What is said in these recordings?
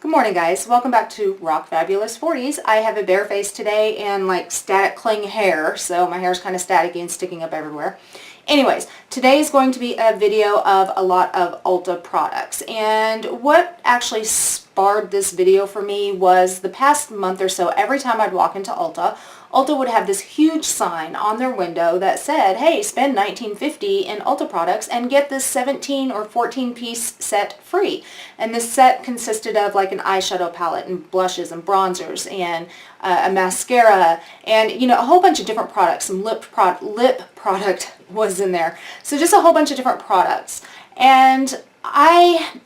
Good morning, guys. Welcome back to Rock Fabulous 40s. I have a bare face today and like static cling hair, so my hair is kind of staticky and sticking up everywhere. Anyways, today is going to be a video of a lot of Ulta products, and what actually sparked this video for me was the past month or so, every time I'd walk into Ulta, Ulta would have this huge sign on their window that said, hey, spend $19.50 in Ulta products and get this 17 or 14 piece set free. And this set consisted of like an eyeshadow palette and blushes and bronzers and a mascara and, you know, a whole bunch of different products. Some lip product was in there. So just a whole bunch of different products. And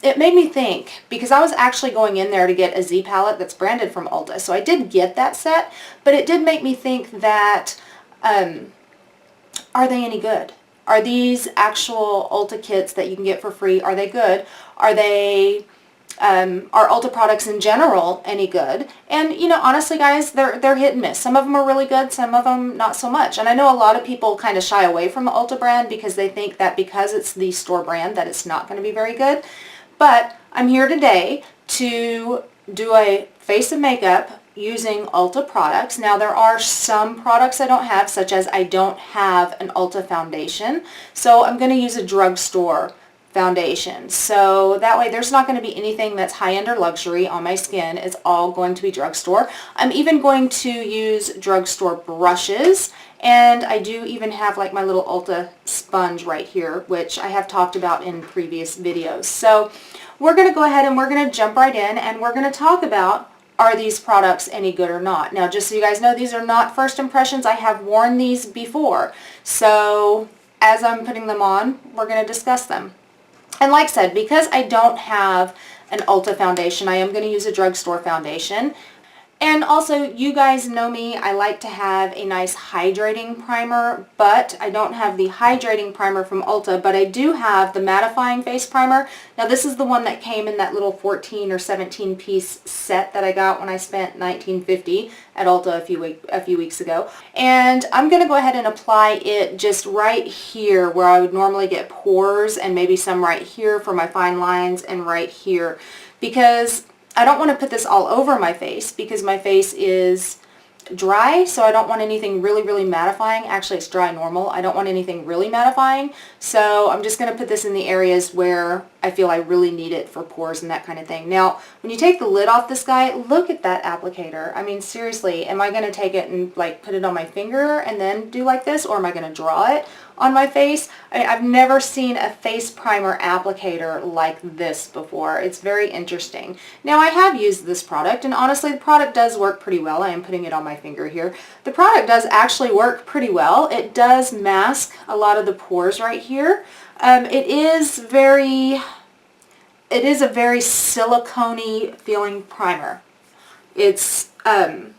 it made me think, because I was actually going in there to get a Z palette that's branded from Ulta. So I did get that set, but it did make me think that, are they any good? Are these actual Ulta kits that you can get for free, are they good? Are they, are Ulta products in general any good? And, you know, honestly, guys, they're hit and miss. Some of them are really good, some of them not so much. And I know a lot of people kind of shy away from the Ulta brand because they think that because it's the store brand that it's not going to be very good. But I'm here today to do a face and makeup using Ulta products. Now, there are some products I don't have, such as I don't have an Ulta foundation. So I'm going to use a drugstore foundation. So that way there's not going to be anything that's high-end or luxury on my skin. It's all going to be drugstore. I'm even going to use drugstore brushes, and I do even have like my little Ulta sponge right here, which I have talked about in previous videos. So we're going to go ahead and we're going to jump right in, and we're going to talk about, are these products any good or not? Now, just so you guys know, these are not first impressions. I have worn these before. So as I'm putting them on, we're going to discuss them. And like I said, because I don't have an Ulta foundation, I am going to use a drugstore foundation. And also, you guys know me, I like to have a nice hydrating primer, but I don't have the hydrating primer from Ulta, but I do have the mattifying face primer. Now, this is the one that came in that little 14 or 17 piece set that I got when I spent $19.50 at Ulta a few weeks ago. And I'm going to go ahead and apply it just right here where I would normally get pores, and maybe some right here for my fine lines and right here, because I don't want to put this all over my face because my face is dry, so I don't want anything really, really mattifying. Actually, it's dry normal. I don't want anything really mattifying, so I'm just going to put this in the areas where I feel I really need it for pores and that kind of thing. Now, when you take the lid off this guy, look at that applicator. I mean, seriously, am I going to take it and like put it on my finger and then do like this, or am I going to draw it on my face? I've never seen a face primer applicator like this before. It's very interesting. Now, I have used this product, and honestly, the product does work pretty well. I am putting it on my finger here. The product does actually work pretty well. It does mask a lot of the pores right here. It is a very silicone-y feeling primer. It's that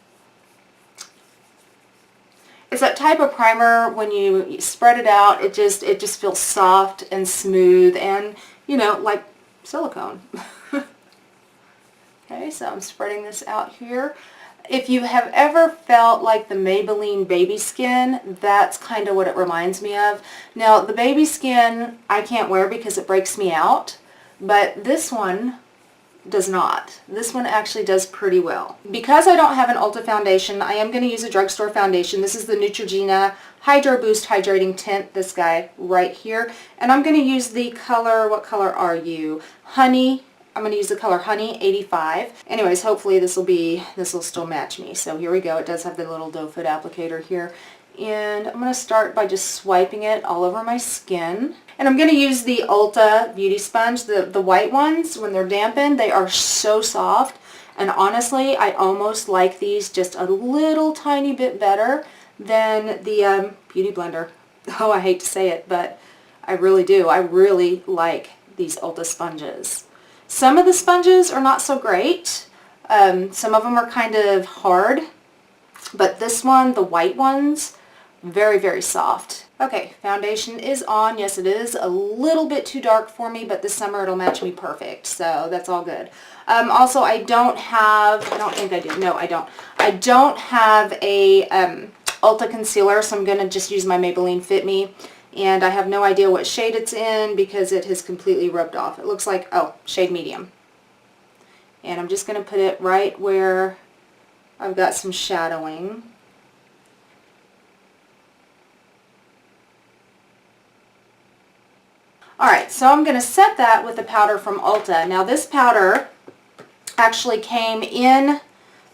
type of primer, when you spread it out, it just feels soft and smooth and, you know, like silicone. Okay, so I'm spreading this out here. If you have ever felt like the Maybelline baby skin, that's kind of what it reminds me of. Now, the baby skin I can't wear because it breaks me out, but this one does not. This one actually does pretty well. Because I don't have an Ulta foundation, I am going to use a drugstore foundation. This is the Neutrogena Hydro Boost Hydrating Tint, this guy right here. And I'm going to use the color, what color are you? Honey. I'm going to use the color Honey 85. Anyways, hopefully this will still match me. So here we go. It does have the little doe foot applicator here. And I'm going to start by just swiping it all over my skin. And I'm going to use the Ulta Beauty Sponge, the white ones. When they're dampened, they are so soft. And honestly, I almost like these just a little tiny bit better than the Beauty Blender. Oh, I hate to say it, but I really do. I really like these Ulta sponges. Some of the sponges are not so great. Some of them are kind of hard, but this one, the white ones, very, very soft. Okay, foundation is on. Yes, it is a little bit too dark for me, but this summer it'll match me perfect, so that's all good. Also, I don't think I do. No, I don't. I don't have a Ulta Concealer, so I'm going to just use my Maybelline Fit Me. And I have no idea what shade it's in because it has completely rubbed off. It looks like, oh, shade medium. And I'm just going to put it right where I've got some shadowing. Alright, so I'm going to set that with the powder from Ulta. Now this powder actually came in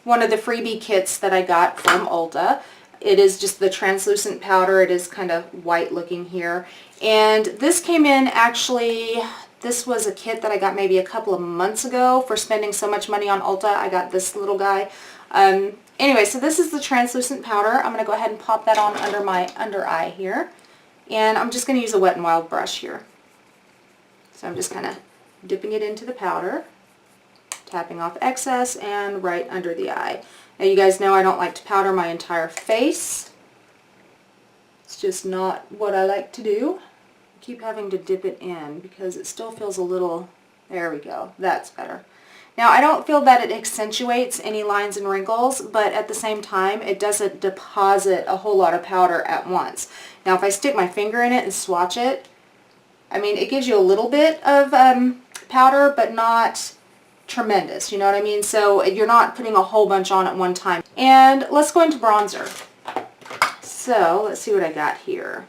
one of the freebie kits that I got from Ulta. It is just the translucent powder. It is kind of white looking here. And this came in actually, this was a kit that I got maybe a couple of months ago for spending so much money on Ulta. I got this little guy. Anyway, so this is the translucent powder. I'm going to go ahead and pop that on under my under eye here. And I'm just going to use a Wet n Wild brush here. So I'm just kind of dipping it into the powder, tapping off excess, and right under the eye. Now you guys know I don't like to powder my entire face. It's just not what I like to do. I keep having to dip it in because it still feels a little, there we go, that's better. Now I don't feel that it accentuates any lines and wrinkles, but at the same time it doesn't deposit a whole lot of powder at once. Now if I stick my finger in it and swatch it, I mean, it gives you a little bit of powder, but not tremendous, you know what I mean? So you're not putting a whole bunch on at one time. And let's go into bronzer. So let's see what I got here.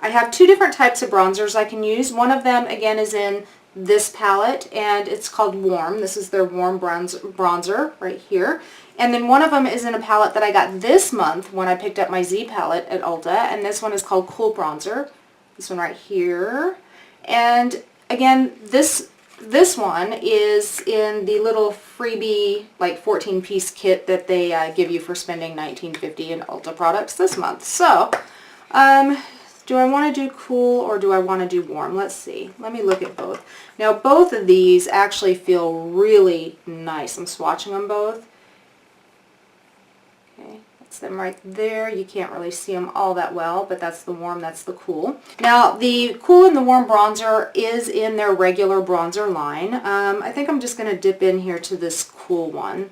I have two different types of bronzers I can use. One of them, again, is in this palette, and it's called Warm. This is their Warm bronzer right here. And then one of them is in a palette that I got this month when I picked up my Z palette at Ulta, and this one is called Cool Bronzer. This one right here. And again, this one is in the little freebie, like 14-piece kit that they give you for spending $19.50 in Ulta products this month. So, do I want to do Cool or do I want to do Warm? Let's see. Let me look at both. Now, both of these actually feel really nice. I'm swatching them both. Okay. Them right there. You can't really see them all that well, but that's the Warm, that's the Cool. Now the Cool and the Warm bronzer is in their regular bronzer line. I think I'm just going to dip in here to this Cool one.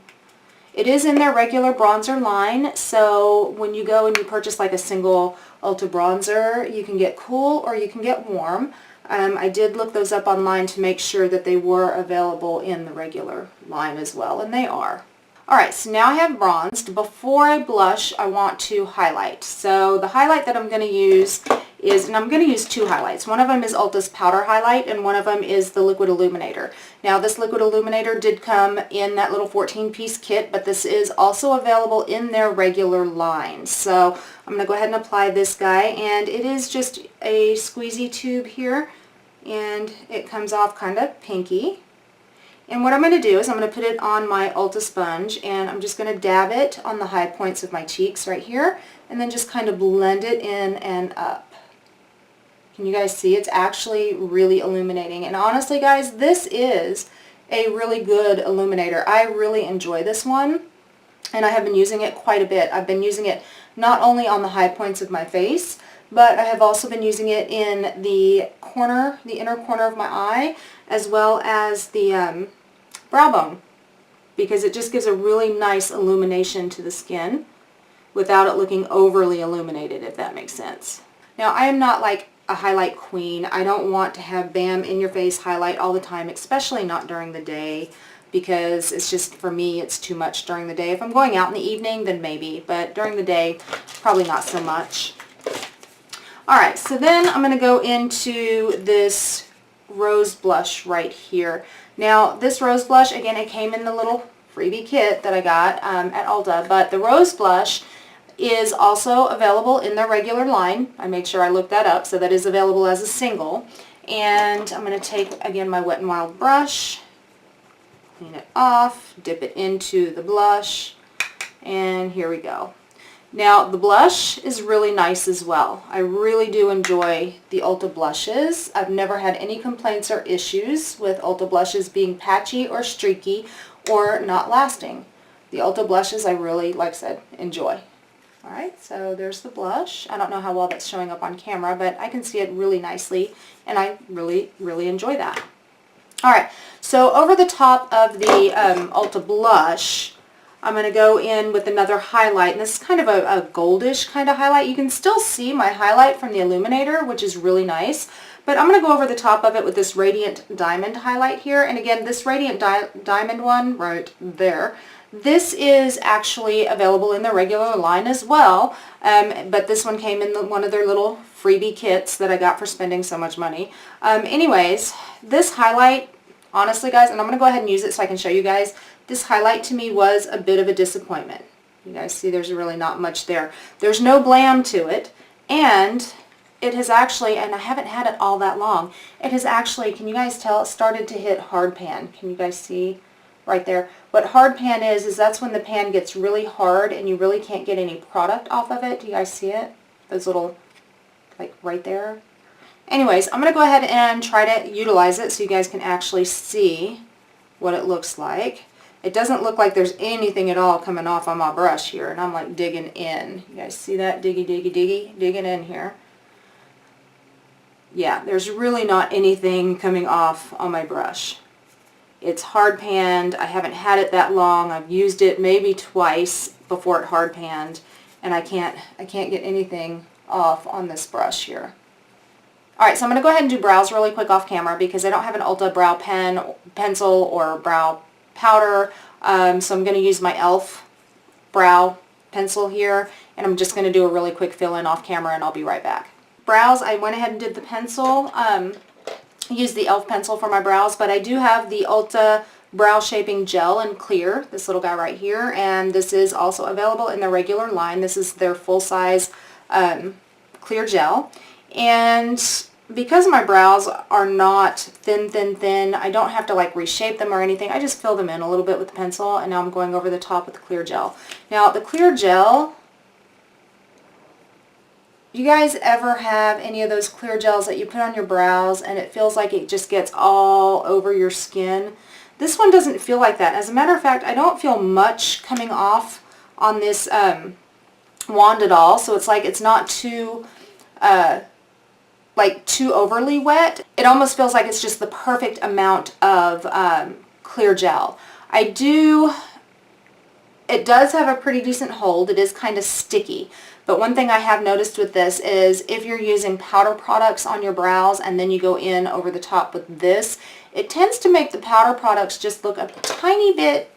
It is in their regular bronzer line, so when you go and you purchase like a single Ulta bronzer, you can get Cool or you can get Warm. I did look those up online to make sure that they were available in the regular line as well, and they are. Alright, so now I have bronzed. Before I blush, I want to highlight. So the highlight that I'm going to use is, and I'm going to use two highlights. One of them is Ulta's Powder Highlight, and one of them is the Liquid Illuminator. Now this Liquid Illuminator did come in that little 14-piece kit, but this is also available in their regular line. So I'm going to go ahead and apply this guy, and it is just a squeezy tube here, and it comes off kind of pinky. And what I'm going to do is I'm going to put it on my Ulta sponge, and I'm just going to dab it on the high points of my cheeks right here, and then just kind of blend it in and up. Can you guys see? It's actually really illuminating. And honestly, guys, this is a really good illuminator. I really enjoy this one, and I have been using it quite a bit. I've been using it not only on the high points of my face, but I have also been using it in the corner, the inner corner of my eye, as well as the brow bone, because it just gives a really nice illumination to the skin without it looking overly illuminated, if that makes sense. Now, I am not like a highlight queen. I don't want to have bam in your face highlight all the time, especially not during the day, because it's just, for me, it's too much during the day. If I'm going out in the evening, then maybe, but during the day, probably not so much. Alright, so then I'm going to go into this rose blush right here. Now, this rose blush, again, it came in the little freebie kit that I got at Ulta, but the rose blush is also available in their regular line. I made sure I looked that up, so that is available as a single. And I'm going to take, again, my Wet n Wild brush, clean it off, dip it into the blush, and here we go. Now, the blush is really nice as well. I really do enjoy the Ulta blushes. I've never had any complaints or issues with Ulta blushes being patchy or streaky or not lasting. The Ulta blushes I really, like I said, enjoy. Alright, so there's the blush. I don't know how well that's showing up on camera, but I can see it really nicely, and I really, really enjoy that. Alright, so over the top of the Ulta blush, I'm going to go in with another highlight, and this is kind of a goldish kind of highlight. You can still see my highlight from the Illuminator, which is really nice, But I'm going to go over the top of it with this Radiant Diamond highlight here. And again, this Radiant Diamond one right there, this is actually available in the regular line as well. But this one came in one of their little freebie kits that I got for spending so much money. Anyways, this highlight, honestly guys, and I'm going to go ahead and use it so I can show you guys, this highlight to me was a bit of a disappointment. You guys see there's really not much there. There's no glam to it, and it has actually, and I haven't had it all that long, it has actually, can you guys tell, it started to hit hard pan. Can you guys see right there? What hard pan is that's when the pan gets really hard and you really can't get any product off of it. Do you guys see it? Those little, like right there. Anyways, I'm going to go ahead and try to utilize it so you guys can actually see what it looks like. It doesn't look like there's anything at all coming off on my brush here, and I'm like digging in. You guys see that? Diggy, diggy, diggy, digging in here. Yeah, there's really not anything coming off on my brush. It's hard panned. I haven't had it that long. I've used it maybe twice before it hard panned, and I can't get anything off on this brush here. Alright, so I'm going to go ahead and do brows really quick off camera because I don't have an Ulta brow pencil or brow powder, so I'm going to use my e.l.f. brow pencil here, and I'm just going to do a really quick fill-in off camera, and I'll be right back. Brows, I went ahead and did the pencil, used the e.l.f. pencil for my brows, but I do have the Ulta Brow Shaping Gel in clear, this little guy right here, and this is also available in the regular line. This is their full-size clear gel, and because my brows are not thin, I don't have to like reshape them or anything. I just fill them in a little bit with the pencil, and now I'm going over the top with the clear gel. Now, the clear gel, you guys ever have any of those clear gels that you put on your brows and it feels like it just gets all over your skin? This one doesn't feel like that. As a matter of fact, I don't feel much coming off on this wand at all, so it's like it's not too too overly wet. It almost feels like it's just the perfect amount of clear gel. It does have a pretty decent hold. It is kind of sticky. But one thing I have noticed with this is if you're using powder products on your brows and then you go in over the top with this, it tends to make the powder products just look a tiny bit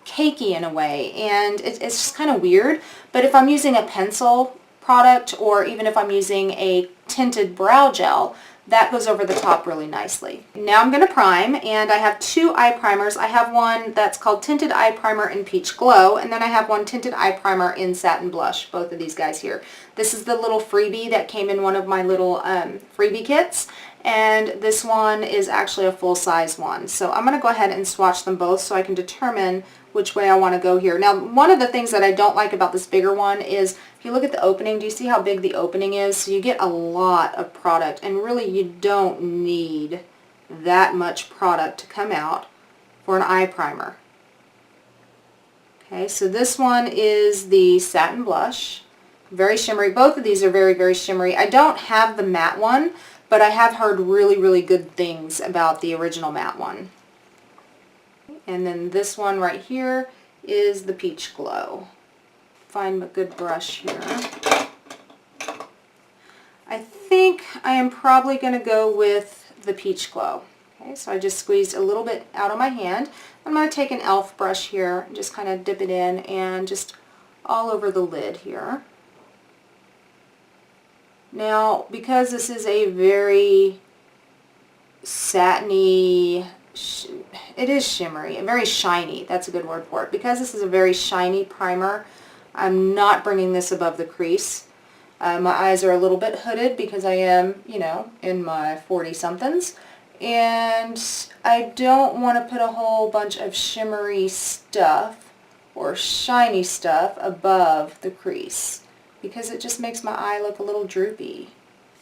cakey in a way, and it's just kind of weird. But if I'm using a pencil product, or even if I'm using a tinted brow gel, that goes over the top really nicely. Now I'm going to prime, and I have two eye primers. I have one that's called Tinted Eye Primer in Peach Glow, and then I have one Tinted Eye Primer in Satin Blush, both of these guys here. This is the little freebie that came in one of my little freebie kits, and this one is actually a full-size one. So I'm going to go ahead and swatch them both so I can determine which way I want to go here. Now, one of the things that I don't like about this bigger one is, if you look at the opening, do you see how big the opening is? So you get a lot of product, and really you don't need that much product to come out for an eye primer. Okay, so this one is the Satin Blush. Very shimmery. Both of these are very, very shimmery. I don't have the matte one, but I have heard really, really good things about the original matte one. And then this one right here is the Peach Glow. Find a good brush here. I think I am probably going to go with the Peach Glow. Okay, so I just squeezed a little bit out of my hand. I'm going to take an e.l.f. brush here and just kind of dip it in and just all over the lid here. Now, because this is a very satiny, it is shimmery, very shiny, that's a good word for it. Because this is a very shiny primer, I'm not bringing this above the crease. My eyes are a little bit hooded because I am, you know, in my 40-somethings. And I don't want to put a whole bunch of shimmery stuff or shiny stuff above the crease, because it just makes my eye look a little droopy.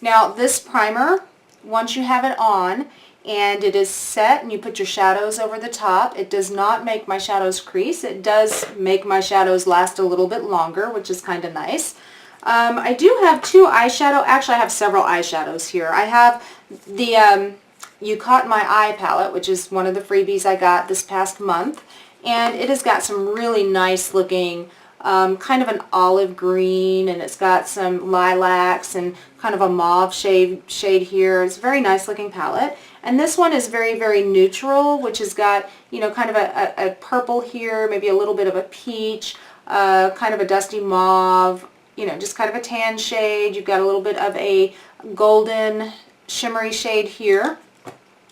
Now, this primer, once you have it on and it is set and you put your shadows over the top, it does not make my shadows crease. It does make my shadows last a little bit longer, which is kind of nice. I do have two eyeshadow, actually I have several eyeshadows here. I have the You Caught My Eye palette, which is one of the freebies I got this past month, and it has got some really nice looking kind of an olive green, and it's got some lilacs and kind of a mauve shade here. It's a very nice looking palette. And this one is very, very neutral, which has got, you know, kind of a purple here, maybe a little bit of a peach, kind of a dusty mauve, you know, just kind of a tan shade. You've got a little bit of a golden shimmery shade here.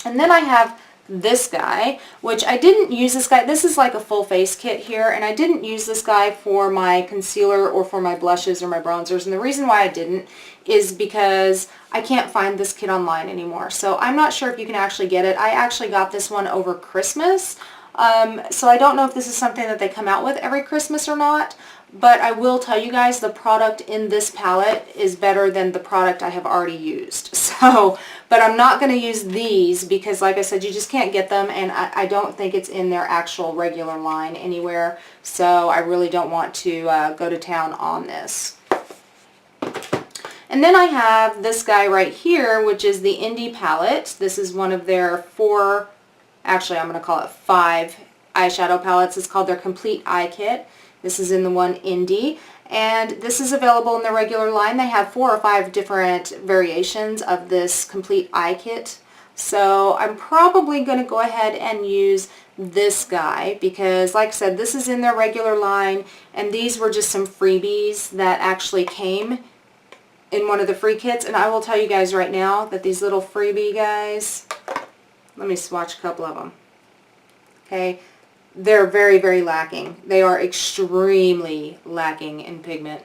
And then I have this guy, which I didn't use this guy. This is like a full face kit here, and I didn't use this guy for my concealer or for my blushes or my bronzers. And the reason why I didn't is because I can't find this kit online anymore. So I'm not sure if you can actually get it. I actually got this one over Christmas. So I don't know if this is something that they come out with every Christmas or not, but I will tell you guys the product in this palette is better than the product I have already used. So, but I'm not going to use these because, like I said, you just can't get them, and I don't think it's in their actual regular line anywhere. So I really don't want to go to town on this. And then I have this guy right here, which is the Indie palette. This is one of their 4, actually I'm going to call it 5 eyeshadow palettes. It's called their Complete Eye Kit. This is in the one Indie, and this is available in the regular line. They have 4 or 5 different variations of this Complete Eye Kit. So I'm probably going to go ahead and use this guy because, like I said, this is in their regular line, and these were just some freebies that actually came in one of the free kits. And I will tell you guys right now that these little freebie guys, let me swatch a couple of them. Okay. They're very, very lacking. They are extremely lacking in pigment.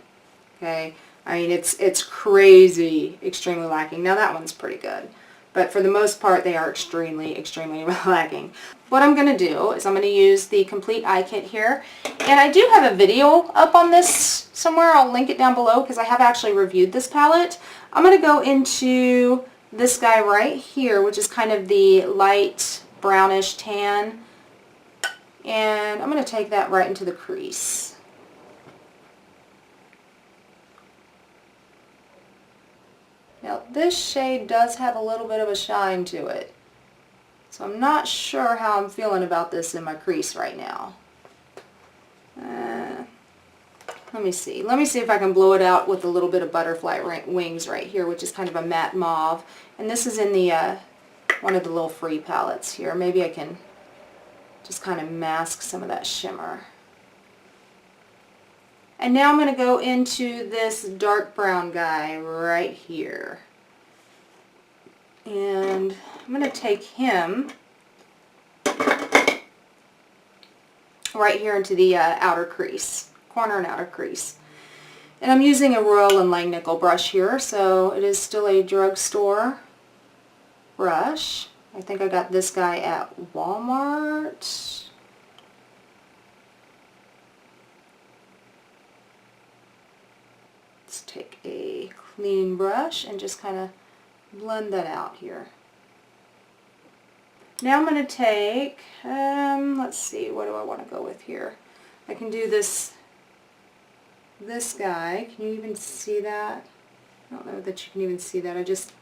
Okay, I mean it's crazy, extremely lacking. Now that one's pretty good, but for the most part they are extremely, extremely lacking. What I'm going to do is I'm going to use the Complete Eye Kit here, and I do have a video up on this somewhere. I'll link it down below because I have actually reviewed this palette. I'm going to go into this guy right here, which is kind of the light brownish tan. And I'm going to take that right into the crease. Now this shade does have a little bit of a shine to it. So I'm not sure how I'm feeling about this in my crease right now. Let me see. Let me see if I can blow it out with a little bit of butterfly wings right here, which is kind of a matte mauve. And this is in the one of the little free palettes here. Maybe I can just kind of mask some of that shimmer. And now I'm going to go into this dark brown guy right here. And I'm going to take him right here into the outer crease, corner and outer crease. And I'm using a Royal & Langnickel brush here, so it is still a drugstore brush. I think I got this guy at Walmart. Let's take a clean brush and just kind of blend that out here. Now I'm going to take, let's see, what do I want to go with here? I can do this guy. Can you even see that? I don't know that you can even see that. I just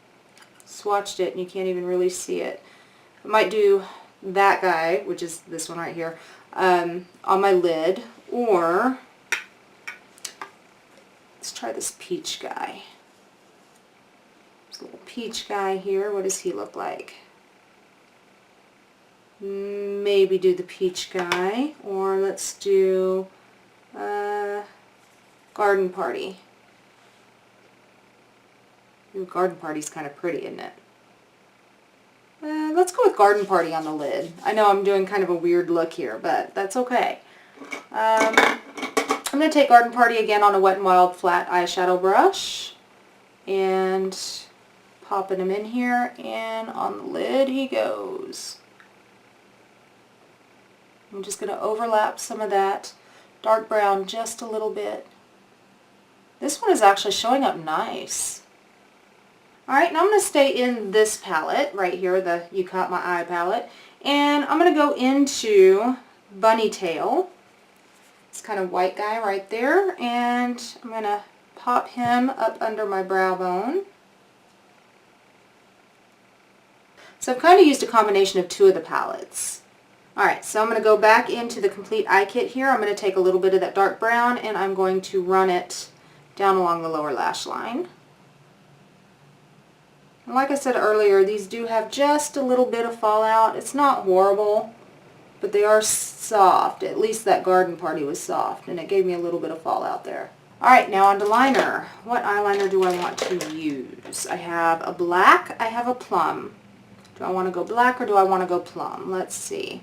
swatched it and you can't even really see it. I might do that guy, which is this one right here, on my lid, or let's try this peach guy. This little peach guy here, what does he look like? Maybe do the peach guy, or let's do Garden Party. Ooh, Garden Party's kind of pretty, isn't it? Let's go with Garden Party on the lid. I know I'm doing kind of a weird look here, but that's okay. I'm going to take Garden Party again on a Wet n Wild flat eyeshadow brush and popping him in here, and on the lid he goes. I'm just going to overlap some of that dark brown just a little bit. This one is actually showing up nice. Alright, now I'm going to stay in this palette right here, the You Caught My Eye palette, and I'm going to go into Bunny Tail. This kind of white guy right there, and I'm going to pop him up under my brow bone. So I've kind of used a combination of 2 of the palettes. Alright, so I'm going to go back into the Complete Eye Kit here. I'm going to take a little bit of that dark brown and I'm going to run it down along the lower lash line. And like I said earlier, these do have just a little bit of fallout. It's not horrible, but they are soft. At least that Garden Party was soft, and it gave me a little bit of fallout there. Alright, now on to liner. What eyeliner do I want to use? I have a black, I have a plum. Do I want to go black or do I want to go plum? Let's see.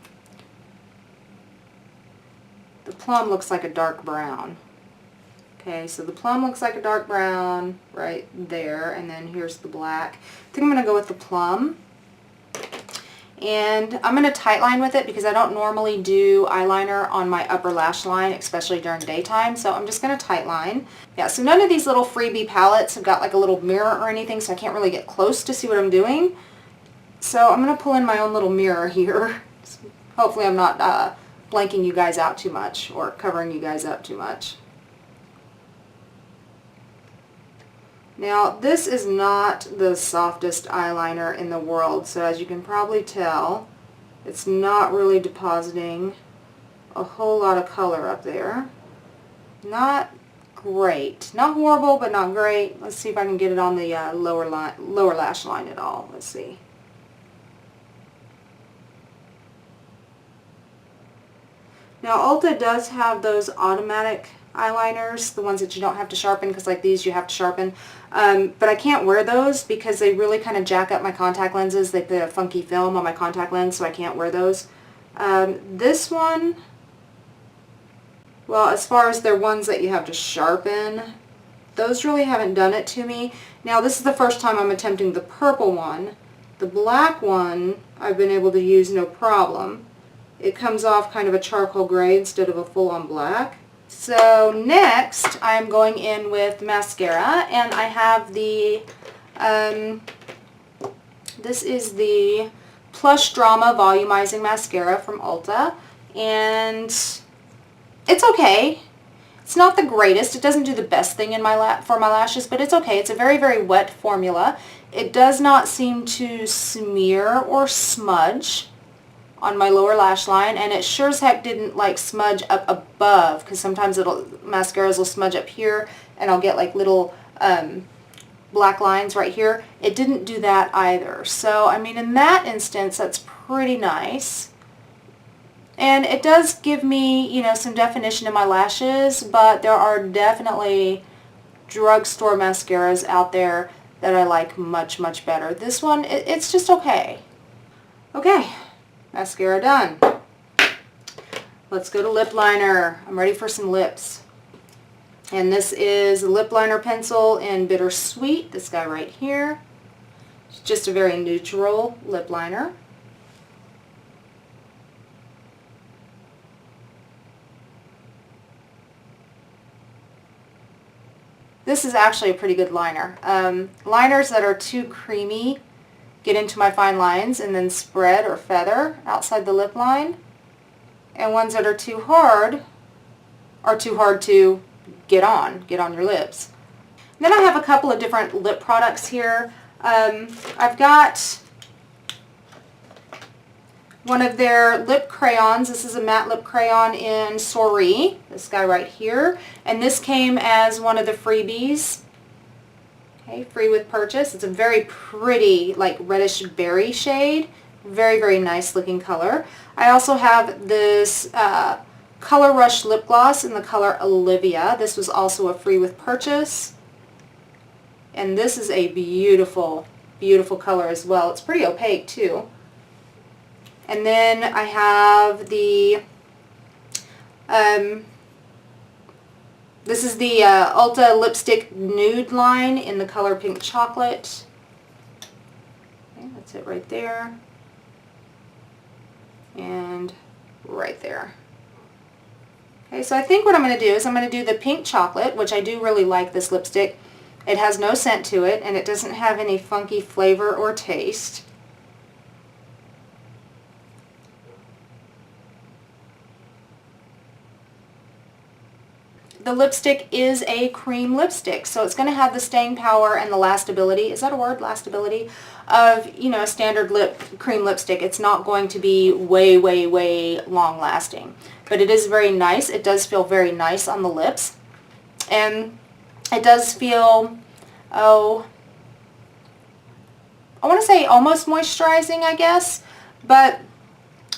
The plum looks like a dark brown. Okay, so the plum looks like a dark brown right there, and then here's the black. I think I'm going to go with the plum. And I'm going to tightline with it because I don't normally do eyeliner on my upper lash line, especially during daytime, so I'm just going to tightline. Yeah, so none of these little freebie palettes have got like a little mirror or anything, so I can't really get close to see what I'm doing. So I'm going to pull in my own little mirror here. Hopefully I'm not blanking you guys out too much or covering you guys up too much. Now this is not the softest eyeliner in the world, so as you can probably tell, it's not really depositing a whole lot of color up there. Not great. Not horrible, but not great. Let's see if I can get it on the lower lash line at all. Let's see. Now Ulta does have those automatic eyeliners, the ones that you don't have to sharpen, because like these you have to sharpen. But I can't wear those because they really kind of jack up my contact lenses. They put a funky film on my contact lens, so I can't wear those. This one, well, as far as they're ones that you have to sharpen, those really haven't done it to me. Now this is the first time I'm attempting the purple one. The black one I've been able to use no problem. It comes off kind of a charcoal gray instead of a full-on black. So next I'm going in with mascara, and I have the, this is the Plush Drama Volumizing Mascara from Ulta, and it's okay. It's not the greatest. It doesn't do the best thing in for my lashes, but it's okay. It's a very, very wet formula. It does not seem to smear or smudge on my lower lash line, and it sure as heck didn't like smudge up above, because sometimes mascaras will smudge up here and I'll get like little black lines right here. It didn't do that either. So I mean, in that instance, that's pretty nice. And it does give me, you know, some definition in my lashes, but there are definitely drugstore mascaras out there that I like much, much better. This one, it's just okay. Okay. Mascara done. Let's go to lip liner. I'm ready for some lips. And this is a lip liner pencil in Bittersweet, this guy right here. It's just a very neutral lip liner. This is actually a pretty good liner. Liners that are too creamy get into my fine lines and then spread or feather outside the lip line. And ones that are too hard to get on your lips. And then I have a couple of different lip products here. I've got one of their lip crayons. This is a matte lip crayon in Sorry, this guy right here. And this came as one of the freebies. Okay, free with purchase. It's a very pretty, like reddish berry shade. Very, very nice looking color. I also have this Color Rush lip gloss in the color Olivia. This was also a free with purchase. And this is a beautiful, beautiful color as well. It's pretty opaque too. And then I have the this is the Ulta Lipstick Nude line in the color Pink Chocolate. Okay, that's it right there. And right there. Okay, so I think what I'm going to do is I'm going to do the Pink Chocolate, which I do really like this lipstick. It has no scent to it, and it doesn't have any funky flavor or taste. The lipstick is a cream lipstick, so it's going to have the staying power and the lastability. Is that a word? Lastability? of, you know, a standard cream lipstick. It's not going to be way, way, way long lasting. But it is very nice. It does feel very nice on the lips. And it does feel, oh, I want to say almost moisturizing, I guess. But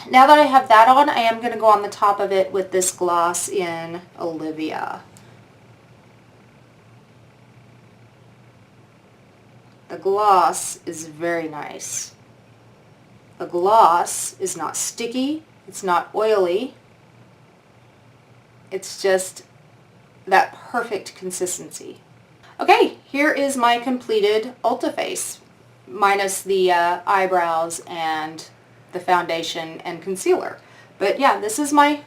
now that I have that on, I am going to go on the top of it with this gloss in Olivia. The gloss is very nice. The gloss is not sticky. It's not oily. It's just that perfect consistency. Okay, here is my completed Ulta face, minus the eyebrows and the foundation and concealer. But yeah, this is my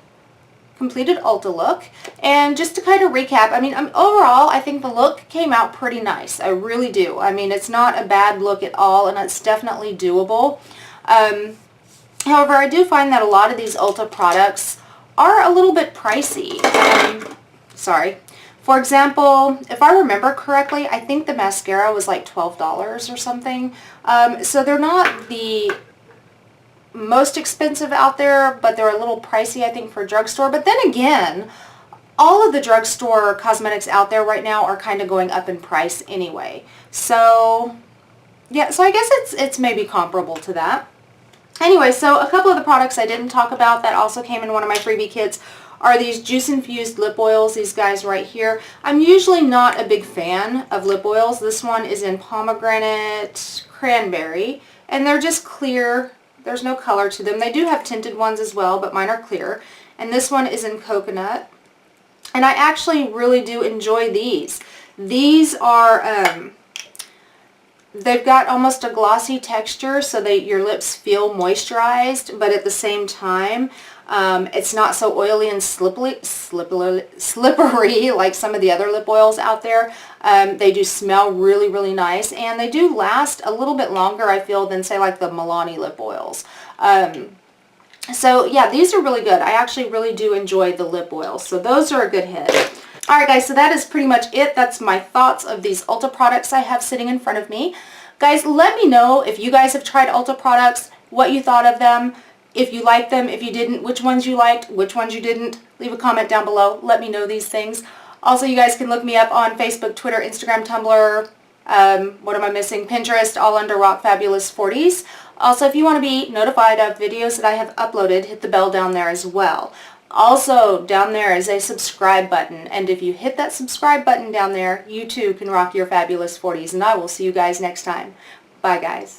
completed Ulta look. And just to kind of recap, I mean, overall, I think the look came out pretty nice. I really do. I mean, it's not a bad look at all, and it's definitely doable. However, I do find that a lot of these Ulta products are a little bit pricey. Sorry. For example, if I remember correctly, I think the mascara was like $12 or something. So they're not the most expensive out there, but they're a little pricey, I think, for drugstore. But then again, all of the drugstore cosmetics out there right now are kind of going up in price anyway. So yeah, so I guess it's maybe comparable to that. Anyway, so a couple of the products I didn't talk about that also came in one of my freebie kits are these Juice Infused lip oils, these guys right here. I'm usually not a big fan of lip oils. This one is in pomegranate cranberry, and they're just clear. There's no color to them. They do have tinted ones as well, but mine are clear. And this one is in coconut. And I actually really do enjoy these. These are, they've got almost a glossy texture so that your lips feel moisturized, but at the same time, it's not so oily and slippery like some of the other lip oils out there. They do smell really, really nice, and they do last a little bit longer, I feel, than, say, like the Milani lip oils. So, yeah, these are really good. I actually really do enjoy the lip oils, so those are a good hit. Alright, guys, so that is pretty much it. That's my thoughts of these Ulta products I have sitting in front of me. Guys, let me know if you guys have tried Ulta products, what you thought of them. If you liked them, if you didn't, which ones you liked, which ones you didn't. Leave a comment down below. Let me know these things. Also, you guys can look me up on Facebook, Twitter, Instagram, Tumblr, what am I missing? Pinterest, all under Rock Fabulous 40s. Also, if you want to be notified of videos that I have uploaded, hit the bell down there as well. Also, down there is a subscribe button, and if you hit that subscribe button down there, you too can rock your fabulous 40s, and I will see you guys next time. Bye, guys.